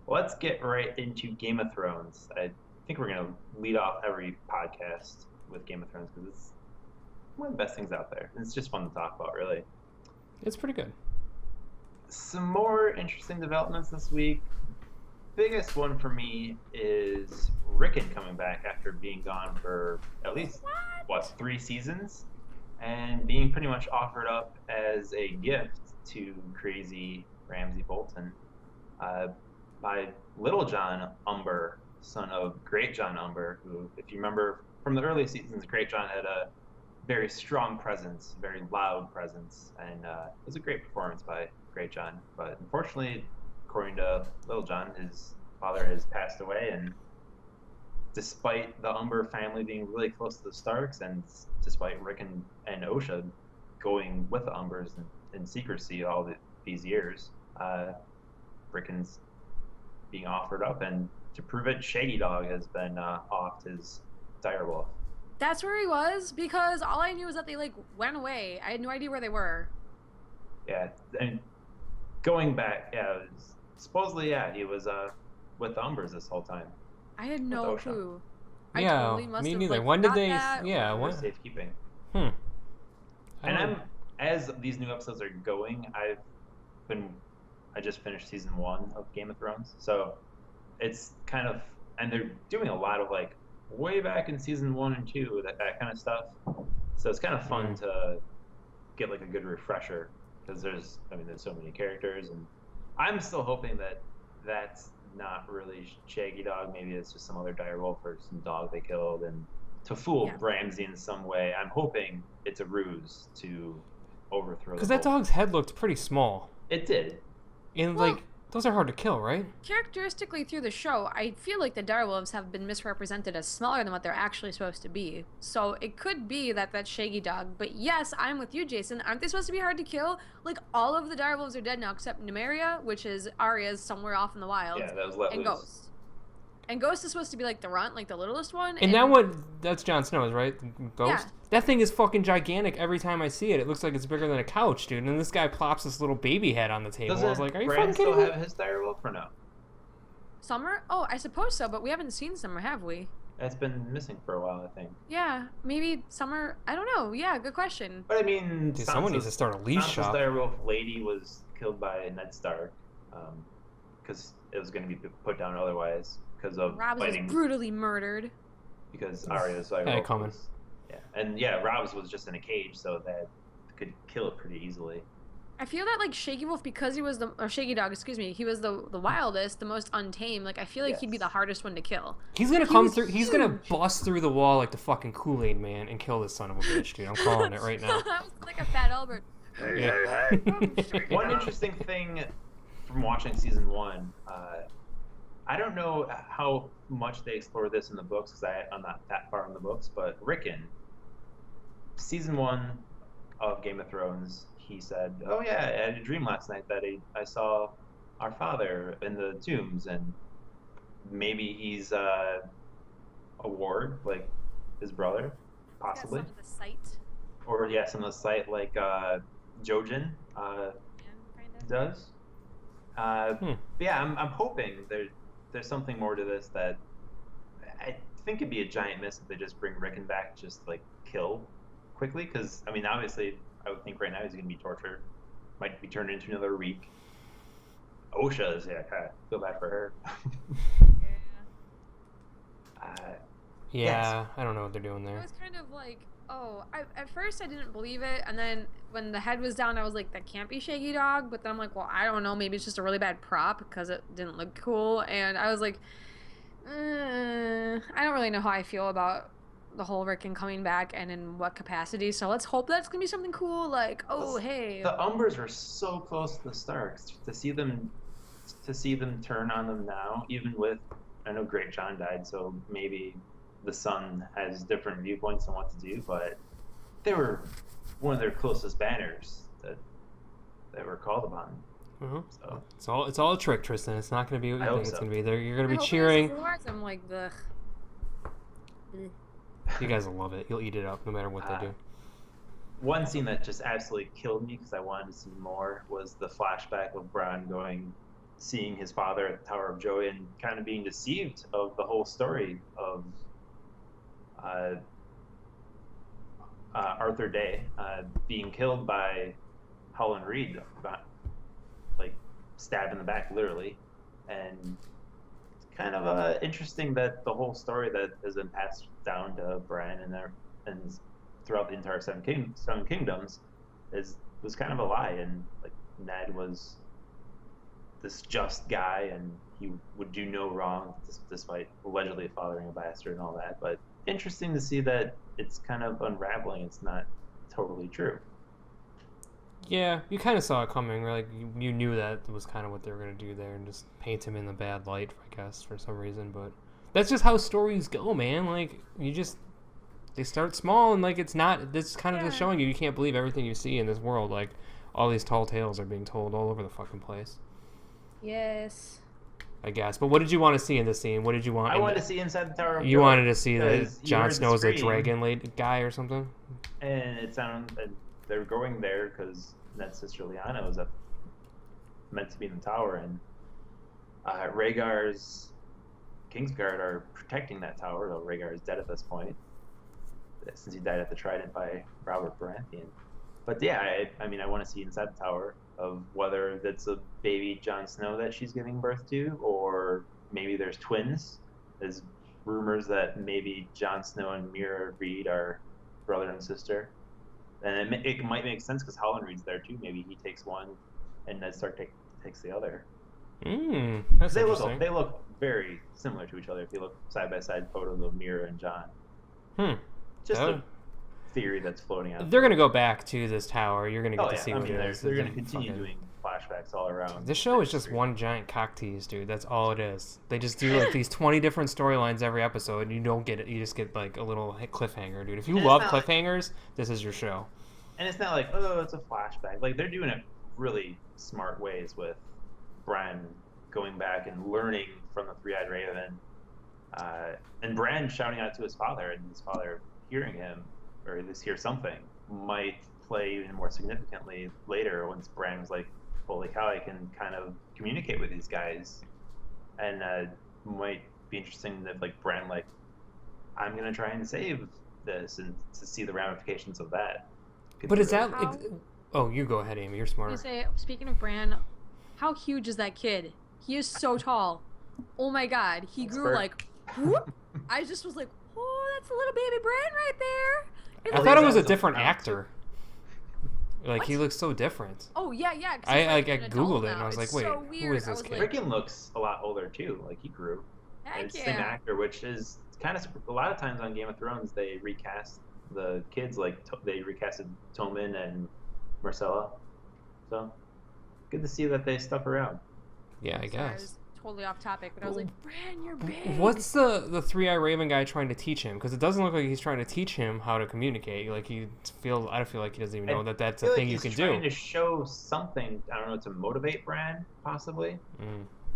Let's get right into Game of Thrones. I think we're going to lead off every podcast with Game of Thrones because it's one of the best things out there. It's just fun to talk about, really. It's pretty good. Some more interesting developments this week. Biggest one for me is Rickon coming back after being gone for at least, 3 seasons? And being pretty much offered up as a gift to crazy Ramsay Bolton. By Little John Umber, son of Great John Umber, who, if you remember from the early seasons, Great John had a very strong presence, very loud presence, and it was a great performance by Great John. But unfortunately, according to Little John, his father has passed away, and despite the Umber family being really close to the Starks, and despite Rick and Osha going with the Umbers in secrecy all these years, Rickon's being offered up, and to prove it, Shaggy Dog has been offed his direwolf. That's where he was, because all I knew was that they went away. I had no idea where they were. Yeah, and going back, supposedly, he was with the Umbers this whole time. I had no clue. I Yeah, totally must me have, neither. When did they? that, Yeah, Or when? safekeeping. Hmm. And as these new episodes are going, I just finished season 1 of Game of Thrones, so it's kind of, and they're doing a lot of way back in season 1 and 2, that kind of stuff. So it's kind of fun to get a good refresher, because there's so many characters, and I'm still hoping that that's not really Shaggy Dog. Maybe it's just some other direwolf or some dog they killed, and to fool Ramsay in some way. I'm hoping it's a ruse to overthrow. Because that dog's head looked pretty small. It did. And those are hard to kill, right? Characteristically through the show, I feel like the direwolves have been misrepresented as smaller than what they're actually supposed to be. So it could be that that's Shaggy Dog. But yes, I'm with you, Jason. Aren't they supposed to be hard to kill? All of the direwolves are dead now except Nymeria, which is Arya's somewhere off in the wild. Yeah, that was let and loose. Ghost. And Ghost is supposed to be the runt, the littlest one. And that's Jon Snow's, right? Ghost? Yeah. That thing is fucking gigantic every time I see it. It looks like it's bigger than a couch, dude. And this guy plops this little baby head on the table. I was like, are you Bran fucking kidding still me? have his direwolf or no? Summer? Oh, I suppose so, but we haven't seen Summer, have we? It's been missing for a while, I think. Yeah, maybe Summer. I don't know. Yeah, good question. But I mean, Dude, someone needs to start a leash Sansa's shop. direwolf lady was killed by Ned Stark, because it was going to be put down otherwise because of Robbs fighting. was brutally murdered. Because Arya's coming. Robbs was just in a cage, so that could kill it pretty easily. I feel that Shaggy Wolf, because he was Shaggy Dog, excuse me, he was the wildest, the most untamed. I feel like he'd be the hardest one to kill. He's gonna come through. He's gonna bust through the wall like the fucking Kool-Aid Man and kill this son of a bitch, dude. I'm calling it right now. That was like a fat Albert. Hey. One interesting thing from watching season 1, I don't know how much they explore this in the books because I'm not that far in the books, but Rickon, season 1 of Game of Thrones, he said, "Oh yeah, I had a dream last night that I saw our father in the tombs, and maybe he's a ward, like his brother, possibly, Some of the sight. or some of the sight like Jojen does." Yeah, I'm hoping there's something more to this that I think it'd be a giant miss if they just bring Rickon back, just kill quickly, because obviously I would think right now he's going to be tortured, might be turned into another Reek. Osha is, I feel bad for her. Yeah, I don't know what they're doing there. It was kind of at first I didn't believe it, and then when the head was down, I was like, that can't be Shaggy Dog, but then I'm like, well, I don't know, maybe it's just a really bad prop because it didn't look cool, and I was like, I don't really know how I feel about the whole Rickon coming back and in what capacity, so let's hope that's gonna be something cool, hey. The Umbers are so close to the Starks. To see them turn on them now, even with, I know Great John died, so maybe the son has different viewpoints on what to do, but they were one of their closest banners that were called upon. Mm-hmm. So it's all a trick, Tristan. It's not going to be what you think it's going to be. You're going to be I hope cheering. I'm like, ugh. You guys will love it. You'll eat it up no matter what they do. One scene that just absolutely killed me because I wanted to see more was the flashback of Bran going seeing his father at the Tower of Joy and kind of being deceived of the whole story of Arthur Day being killed by Howland Reed, like stabbed in the back, literally. And it's kind of interesting that the whole story that has been passed down to Bran and throughout the entire Seven Kingdoms was kind of a lie, and like Ned was this just guy and he would do no wrong despite allegedly fathering a bastard and all that. But interesting to see that it's kind of unraveling. It's not totally true. Yeah, you kind of saw it coming. Like you knew that was kind of what they were going to do there, and just paint him in the bad light, I guess, for some reason. But that's just how stories go, man. Like they start small, and like it's not. This kind of just showing you can't believe everything you see in this world. Like all these tall tales are being told all over the fucking place. Yes. I guess. But what did you want to see in this scene? What did you want? I wanted to see inside the Tower of Joy. You wanted to see that Jon Snow's a dragon guy or something? And it sounded they're going there because Ned's sister Lyanna was meant to be in the tower, and Rhaegar's Kingsguard are protecting that tower, though Rhaegar is dead at this point, since he died at the Trident by Robert Baratheon. But yeah, I mean, I want to see inside the tower of whether that's a baby Jon Snow that she's giving birth to, or maybe there's twins. There's rumors that maybe Jon Snow and Mira Reed are brother and sister. And it might make sense because Howland Reed's there too. Maybe he takes one and Ned Stark takes the other. That's interesting. They look very similar to each other if you look side-by-side photos of Mira and Jon. Just a theory that's floating out. They're going to go back to this tower. You're going to get to see what it is. They're going to continue doing flashbacks all around. This show is just one giant cock tease, dude. That's all it is. They just do like these 20 different storylines every episode, and you don't get it. You just get like a little cliffhanger, dude. If you love cliffhangers, this is your show. And it's not like, oh, it's a flashback. Like, they're doing it really smart ways with Bran going back and learning from the Three-Eyed Raven, and Bran shouting out to his father, and his father hearing him, or at least hear something, might play even more significantly later once Bran was like, holy cow, I can kind of communicate with these guys. And might be interesting if like Bran like, I'm going to try and save this, and to see the ramifications of that. But is that... Oh, you go ahead, Amy. You're smarter. Speaking of Bran, how huge is that kid? He is so tall. Oh my god. He grew like... Whoop. I just was like, oh, that's a little baby Bran right there. I thought it was a different actor. Like, he looks so different. Oh, yeah. I Googled it, and I was like, wait, so who is this kid? Rickon looks a lot older, too. Like, he grew. It's the same actor, which is kind of... A lot of times on Game of Thrones, they recast the kids. Like, they recasted Tommen and Marcella. So, good to see that they stuck around. Yeah, I guess. Totally off topic, but I was like, Bran, you're big. What's the Three-Eyed Raven guy trying to teach him? Because it doesn't look like he's trying to teach him how to communicate. Like I don't feel like he doesn't even know that that's a thing you can do. He's trying to show something, I don't know, to motivate Bran, possibly.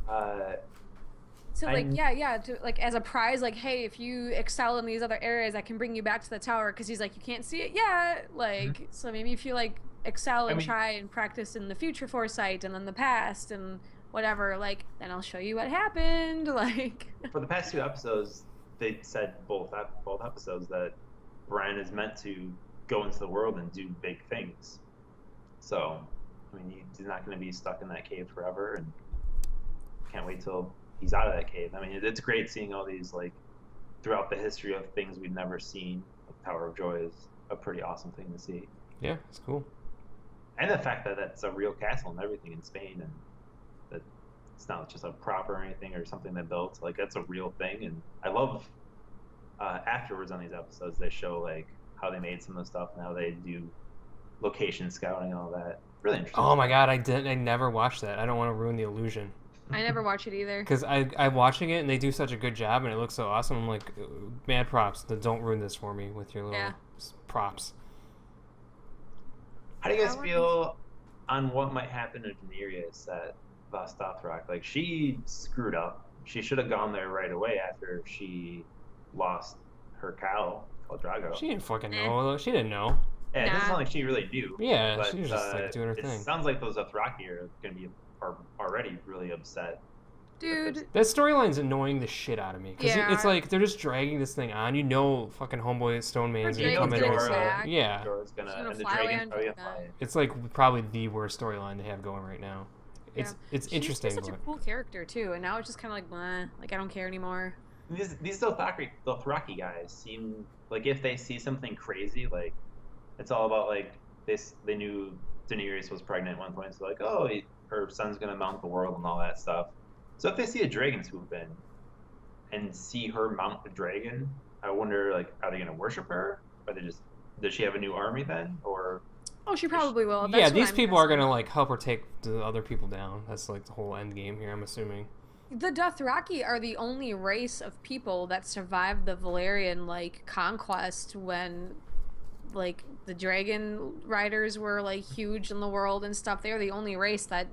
So like, to like as a prize, like, hey, if you excel in these other areas, I can bring you back to the tower. Because he's like, you can't see it yet. Like, so maybe if you like excel and try and practice in the future foresight and then the past and whatever, like, then I'll show you what happened. Like, for the past 2 episodes, they said both episodes that Bran is meant to go into the world and do big things. So, I mean, he's not going to be stuck in that cave forever, and can't wait till he's out of that cave. I mean, it's great seeing all these, like, throughout the history of things we've never seen. Like, Tower of Joy is a pretty awesome thing to see. Yeah, it's cool. And the fact that that's a real castle and everything in Spain, and that it's not just a prop or anything or something they built. Like, that's a real thing. And I love afterwards on these episodes, they show like how they made some of the stuff and how they do location scouting and all that. Really interesting. Oh my god, I never watched that. I don't want to ruin the illusion. I never watch it either. Because I'm watching it and they do such a good job and it looks so awesome. I'm like, mad props. Don't ruin this for me with your little props. How do you guys feel on what might happen to Daenerys at Vastathrak? Like, she screwed up. She should have gone there right away after she lost her cow, called Drago. She didn't fucking know. She didn't know. Yeah, it doesn't sound like she really knew. Yeah, but, she was just like doing her thing. It sounds like those Dothraki are going to be are already really upset. Dude. That storyline's annoying the shit out of me. Because Yeah. it's like, they're just dragging this thing on. You know fucking homeboy Stone Man's Her gonna come in Dragon's and gonna say, attack. yeah. Jorah's gonna, She's gonna and the fly away dragon's on probably gonna Drogon. fly in. It's like probably the worst storyline they have going right now. It's She's interesting, such a but cool character too, and now it's just kind of like, bleh, like I don't care anymore. These Dothraki guys seem like if they see something crazy, like it's all about like they knew Daenerys was pregnant at one point, so like, oh, her son's gonna mount the world and all that stuff. So if they see a dragon swoop in and see her mount the dragon, I wonder, like, are they gonna worship her? Or does she have a new army then? Or Oh, she probably will. That's yeah, what these I'm people are guessing. gonna like help her take the other people down. That's like the whole end game here, I'm assuming. The Dothraki are the only race of people that survived the Valyrian like conquest when like the dragon riders were like huge in the world and stuff. They're the only race that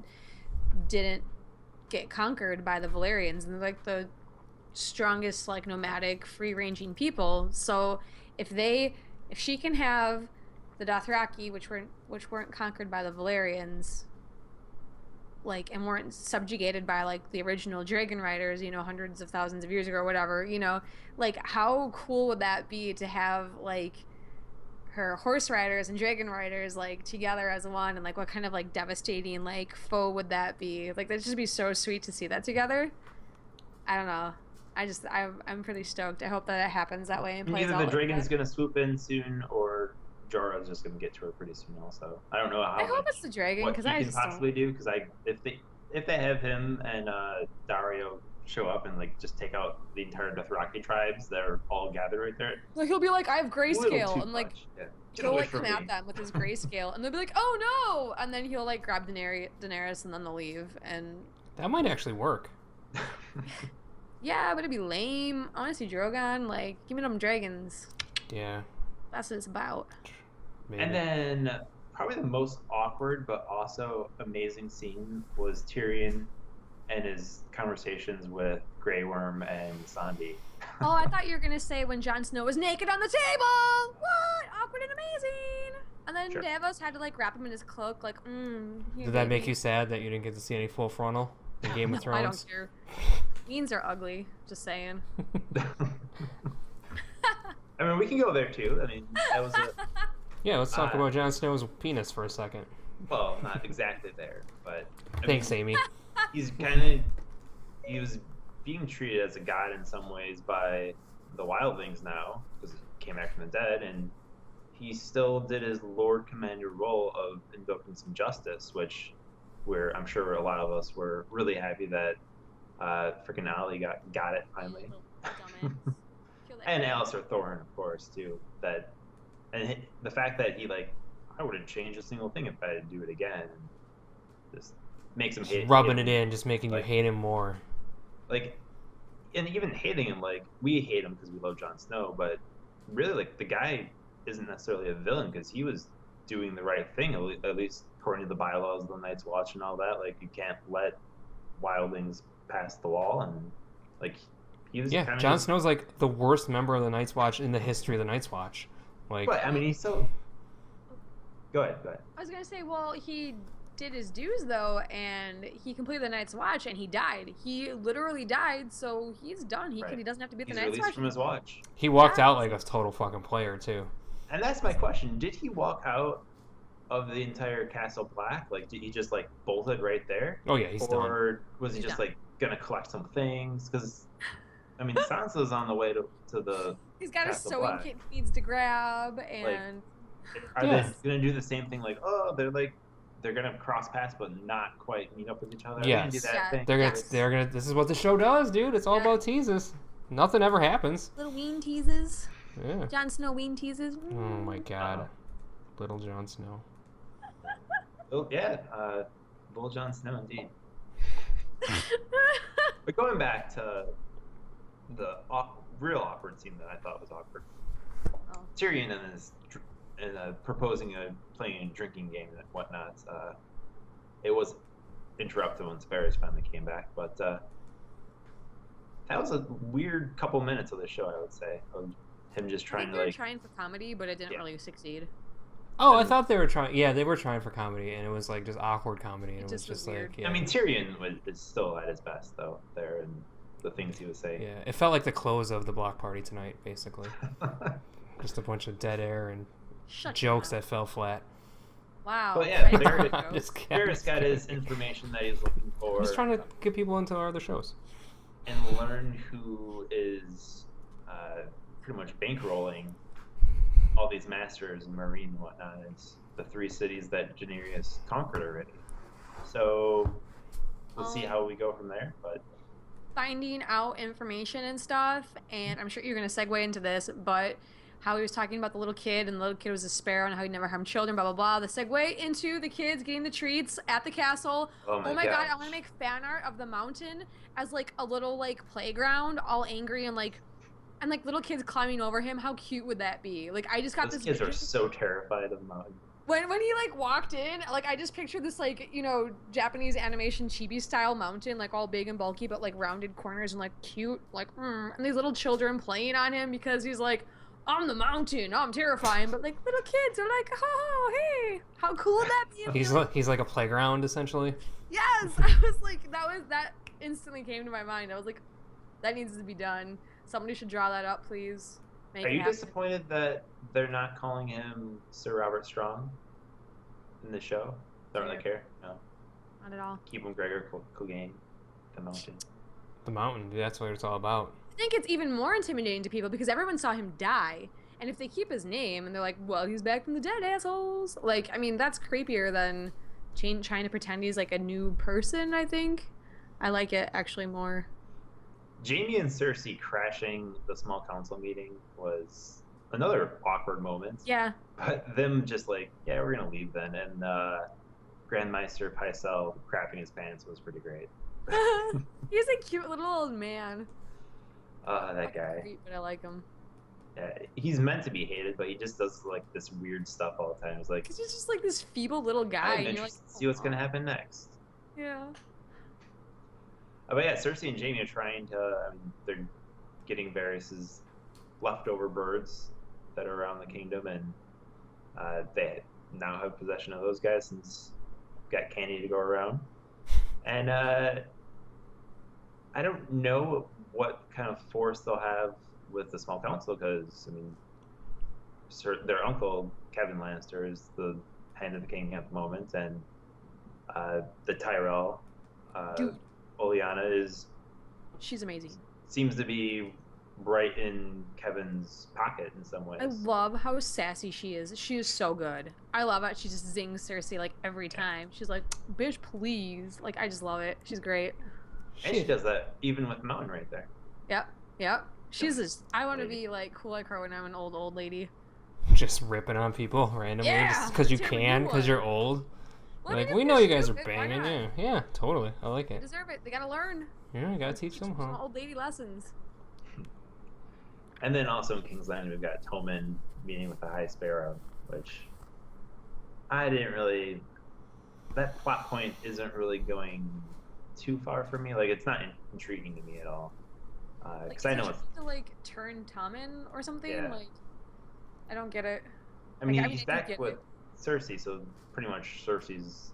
didn't get conquered by the Valyrians, and they're like the strongest like nomadic free-ranging people. So if she can have the Dothraki, which weren't conquered by the Valyrians, like, and weren't subjugated by like the original dragon riders, you know, hundreds of thousands of years ago or whatever, you know, like how cool would that be to have like her horse riders and dragon riders like together as one, and like what kind of like devastating like foe would that be? Like that'd just be so sweet to see that together. I don't know. I'm pretty stoked. I hope that it happens that way and plays either out the like dragon's that. gonna swoop in soon, or Jorah's just gonna get to her pretty soon. Also, I don't know how. I hope it's the dragon what because he I can just possibly do, because if they have him and Dario show up and like just take out the entire Dothraki tribes, they're all gathered right there. like he'll be like, I have Little grayscale, too and like much. Yeah. Get he'll away like from come me. at them with his grayscale, and they'll be like, oh no, and then he'll like grab Daenerys, and then they'll leave, and That might actually work. yeah, but it'd be lame. I want to see Drogon. Like, give me them dragons. Yeah. That's what it's about. Maybe. And then probably the most awkward but also amazing scene was Tyrion and his conversations with Grey Worm and Sandy. Oh, I thought you were gonna say when Jon Snow was naked on the table. What? Awkward and amazing. And then Sure. Davos had to like wrap him in his cloak. Like, Did that make you sad that you didn't get to see any full frontal in Game of I don't Thrones? care. Means are ugly. Just saying. I mean, we can go there too. I mean, that was Yeah, let's talk about Jon Snow's penis for a second. well, not exactly there, but I Thanks, mean, Amy. he was being treated as a god in some ways by the wildlings now, because he came back from the dead, and he still did his Lord Commander role of invoking some justice, which I'm sure a lot of us were really happy that freaking Ali got it finally. And Alistair Thorne, of course, too. The fact that he I wouldn't change a single thing if I had to do it again. Just makes him Just hate rubbing him. it in, just making you hate him more. And even hating him, we hate him because we love Jon Snow, but really, the guy isn't necessarily a villain because he was doing the right thing, at least according to the bylaws of the Night's Watch and all that. You can't let wildlings pass the wall, and he was kind of Jon Snow's the worst member of the Night's Watch in the history of the Night's Watch. But I mean, he's so. Go ahead. I was gonna say, well, he did his dues though, and he completed the Night's Watch, and he died. He literally died, so he's done. He doesn't have to be at the He's Night's released Watch. from his watch. He walked out like a total fucking player too. And that's my question: did he walk out of the entire Castle Black? Did he just bolted right there? Oh yeah, he's done. Or was he He's just done. gonna collect some things? Because I mean, Sansa's on the way to the. He's got a Castle sewing Black. kit he needs to grab, and Are Yes. they gonna do the same thing? They're gonna cross paths but not quite meet up with each other. Are they Yes. gonna do that Yeah. thing? They're gonna. This is what the show does, dude. It's all Yeah. about teases. Nothing ever happens. little ween teases. Yeah. Jon Snow ween teases. Oh my god, little Jon Snow. Oh yeah, Little Jon Snow indeed. But going back to the real awkward scene that I thought was awkward, Oh. Tyrion and proposing playing a drinking game and whatnot. It was interrupted when Sparrows finally came back, but that was a weird couple minutes of the show, I would say, of him just I trying think to they were trying for comedy, but it didn't Yeah. really succeed. Oh, I thought they were trying. Yeah, they were trying for comedy, and it was like just awkward comedy, and it was just was just weird. like. Yeah. I mean, Tyrion is still at his best though. There and the things he was saying. Yeah, it felt like the close of the block party tonight, basically. Just a bunch of dead air and jokes that fell flat. Wow. But yeah, Varys got his information that he's looking for. He's trying to get people into our other shows. And learn who is pretty much bankrolling all these masters and Marine and whatnot. It's the 3 cities that Daenerys conquered already. So we'll see how we go from there. But finding out information and stuff, and I'm sure you're going to segue into this, but how he was talking about the little kid, and the little kid was a sparrow, and how he never harmed children, blah, blah, blah. The segue into the kids getting the treats at the castle. Oh my God, I want to make fan art of the mountain as, like, a little, like, playground, all angry, and, like, little kids climbing over him. How cute would that be? Like, I just got those this kids vision. are so terrified of the mountain. When he, like, walked in, like, I just pictured this, like, you know, Japanese animation chibi-style mountain, like, all big and bulky, but, like, rounded corners and, like, cute, like, and these little children playing on him because he's, like, I'm the mountain, I'm terrifying, but, like, little kids are like, oh, hey, how cool would that be? He's like a playground, essentially. Yes! I was like, that instantly came to my mind. I was like, that needs to be done. Somebody should draw that up, please. Are you disappointed that they're not calling him Sir Robert Strong in the show? Don't really care? No. Not at all. Keep him Gregor Clegane, the mountain. The mountain, that's what it's all about. I think it's even more intimidating to people because everyone saw him die. And if they keep his name and they're like, well, he's back from the dead, assholes. Like, I mean, that's creepier than trying to pretend he's like a new person, I think. I like it actually more. Jaime and Cersei crashing the small council meeting was another awkward moment. Yeah. But them just like, yeah, we're going to leave then. And Grandmeister Pycelle crapping his pants was pretty great. He's a cute little old man. That guy. Creep, but I like him. Yeah, he's meant to be hated, but he just does like this weird stuff all the time. It's like, he's just like this feeble little guy. I'm interested to see what's going to happen next. Yeah. But yeah, Cersei and Jaime are trying to, they're getting Varys' leftover birds that are around the kingdom, and they now have possession of those guys since we've got candy to go around. And I don't know what kind of force they'll have with the small council, because, I mean, their uncle, Kevin Lannister, is the hand of the king at the moment, and the Tyrell, Olenna, she's amazing. Seems to be right in Kevin's pocket in some ways. I love how sassy she is. She is so good. I love it. She just zings Cersei like every time. She's like, bitch, please. Like, I just love it. She's great. And she does that even with Mountain right there. Yep. She's just, I want to be like cool like her when I'm an old lady. Just ripping on people randomly just because you can, because you're old. Well, like, I mean, we if know they're you guys are stupid, why banging. not? Yeah, totally. I like They it. deserve it. They gotta learn. Yeah, you gotta teach them, some huh? old lady lessons. And then also in King's Landing, we've got Tommen meeting with the High Sparrow, which I didn't really. That plot point isn't really going too far for me. Like, it's not intriguing to me at all. Because Like, I know it's. to like turn Tommen or something. Yeah. Like, I don't get it. I mean, I he's do back get with it. Cersei, so pretty much Cersei's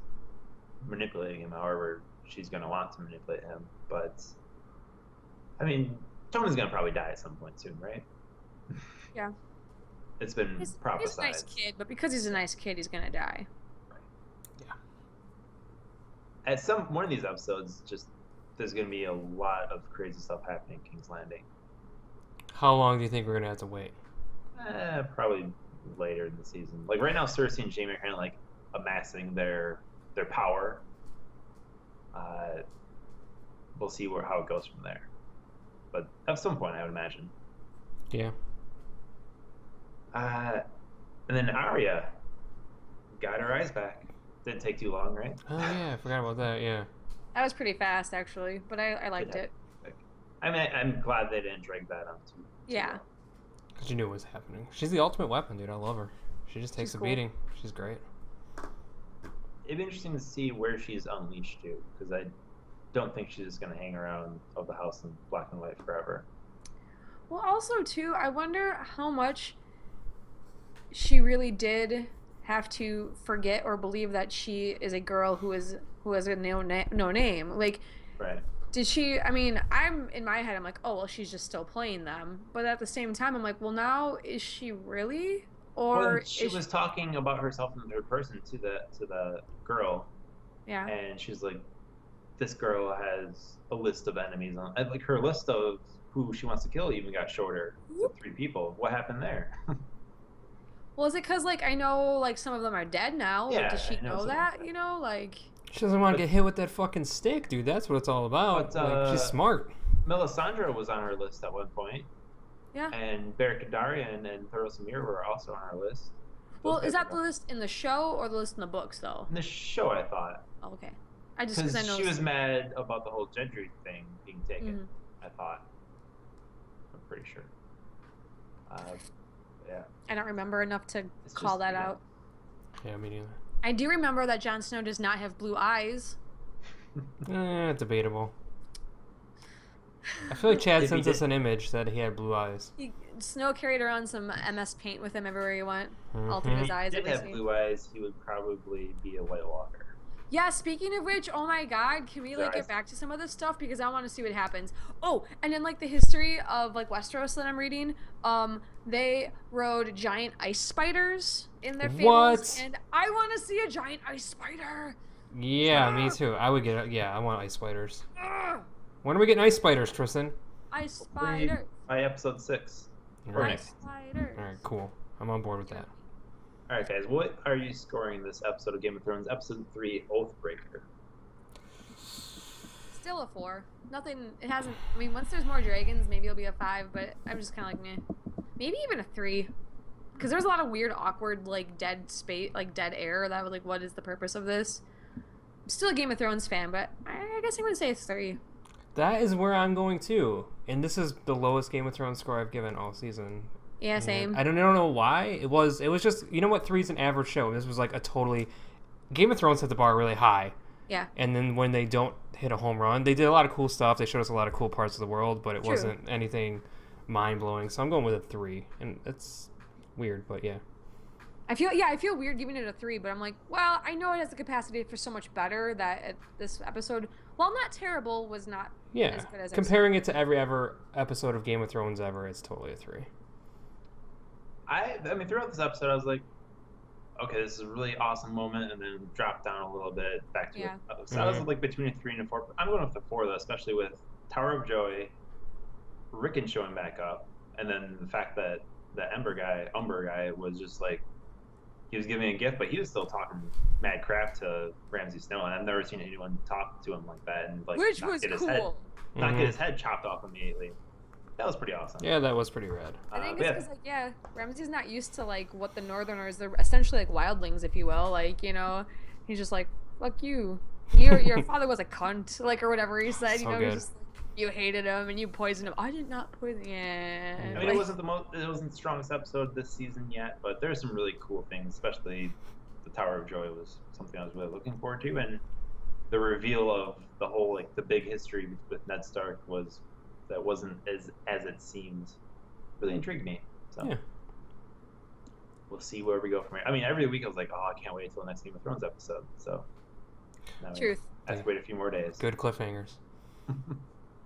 manipulating him however she's going to want to manipulate him. But, I mean, Tommen's going to probably die at some point soon, right? Yeah. It's been prophesized. He's a nice kid, but because he's a nice kid, he's gonna die. At one of these episodes, just there's going to be a lot of crazy stuff happening in King's Landing. How long do you think we're gonna have to wait? Probably later in the season. Like right now, Cersei and Jaime are kind of like amassing their power. We'll see how it goes from there. But at some point, I would imagine. Yeah. And then Arya got her eyes back. Didn't take too long, right? Oh yeah, I forgot about that. Yeah. That was pretty fast, actually, but I liked it. I mean, I'm glad they didn't drag that on too Yeah. long. Because you knew it was happening. She's the ultimate weapon, dude. I love her. She just takes She's a cool. beating. She's great. It'd be interesting to see where she's unleashed to, because I don't think she's just going to hang around of the house in black and white forever. Well, also too, I wonder how much she really did have to forget or believe that she is a girl who has a no name. Like, Right. did she? I mean, I'm in my head. I'm like, oh well, she's just still playing them. But at the same time, I'm like, well, now is she really? Well, Or she is was talking about herself in the third person to the girl, yeah. and she's like, "This girl has a list of enemies on, and like her list of who she wants to kill even got shorter to 3 people. What happened there?" Well, is it because like I know like some of them are dead now? Like, Yeah, does she I know know some of that? them. You know, like. She doesn't want But- to get hit with that fucking stick, dude. That's what it's all about. But, Like, she's smart. Melisandre was on her list at one point, Yeah. and Beric Dondarrion and Thoros Samir were also on our list. Well, Those is guys that were the list in the show or the list in the books though? in the show? I thought Oh, okay. I just because because I know she was mad about the whole Gendry thing being taken. Mhm. I thought. I'm pretty sure. Yeah. I don't remember enough to It's call just, that you know. out. Yeah, me neither. I do remember that Jon Snow does not have blue eyes. Debatable. I feel like Chad If he sends us did- an image that he had blue eyes. Snow carried around some MS Paint with him everywhere he went. Mhm. Altered If his he eyes did every have scene. blue eyes, he would probably be a White Walker. Yeah, speaking of which, oh my god, can we like Sorry. get back to some of this stuff because I want to see what happens. Oh, and in like the history of like Westeros that I'm reading, they rode giant ice spiders in their fables, What? and I want to see a giant ice spider. Yeah, me too. I would get. Yeah, I want ice spiders. Ugh, When are we getting ice spiders, Tristan? ice Hopefully spider, by episode 6. Or Alright. next. ice spider. All right, cool. I'm on board with that. All right, guys. What are you scoring this episode of Game of Thrones, episode 3, Oathbreaker? Still a 4. Nothing. It hasn't. I mean, once there's more dragons, maybe it'll be a 5. But I'm just kind of like meh. Maybe even a 3. Because there's a lot of weird, awkward, like dead space, like dead air. That was like, what is the purpose of this? I'm still a Game of Thrones fan, but I guess I'm gonna say it's 3. That is where I'm going too. And this is the lowest Game of Thrones score I've given all season. Yeah, And same. I don't know why. It was just, you know what, 3's an average show. This was like a totally Game of Thrones set the bar really high. Yeah. And then when they don't hit a home run, they did a lot of cool stuff. They showed us a lot of cool parts of the world, but it True. wasn't anything mind-blowing. So I'm going with a 3. And it's weird, but yeah. I feel weird giving it a 3, but I'm like, well, I know it has the capacity for so much better that this episode, while not terrible, was not Yeah. as good as Comparing it to every episode of Game of Thrones ever, it's totally a 3. I mean, throughout this episode, I was like, okay, this is a really awesome moment, and then dropped down a little bit back to Yeah. it. So I was like between a 3 and a 4. I'm going with the 4 though, especially with Tower of Joy, Rickon showing back up, and then the fact that the Umber guy was just like, he was giving a gift, but he was still talking mad crap to Ramsay Snow, and I've never seen anyone talk to him like that, and like which not was get his cool. head, not Mhm. get his head chopped off immediately. That was pretty awesome. Yeah, that was pretty rad. I think But it's because, like, yeah, Ramsay's not used to, like, what the Northerners, they're essentially, like, wildlings, if you will. Like, you know, he's just like, fuck you. Your father was a cunt, like, or whatever he said. So you know, good. he's just like, you hated him and you poisoned him. I did not poison I mean, like, it wasn't the strongest episode this season yet, but there's some really cool things, especially the Tower of Joy was something I was really looking forward to, and the reveal of the whole, like, the big history with Ned Stark wasn't as it seemed, really intrigued me. So Yeah. we'll see where we go from here. I mean, every week I was like, oh, I can't wait until the next Game of Thrones episode. So now truth. I have to wait a few more days. Good cliffhangers.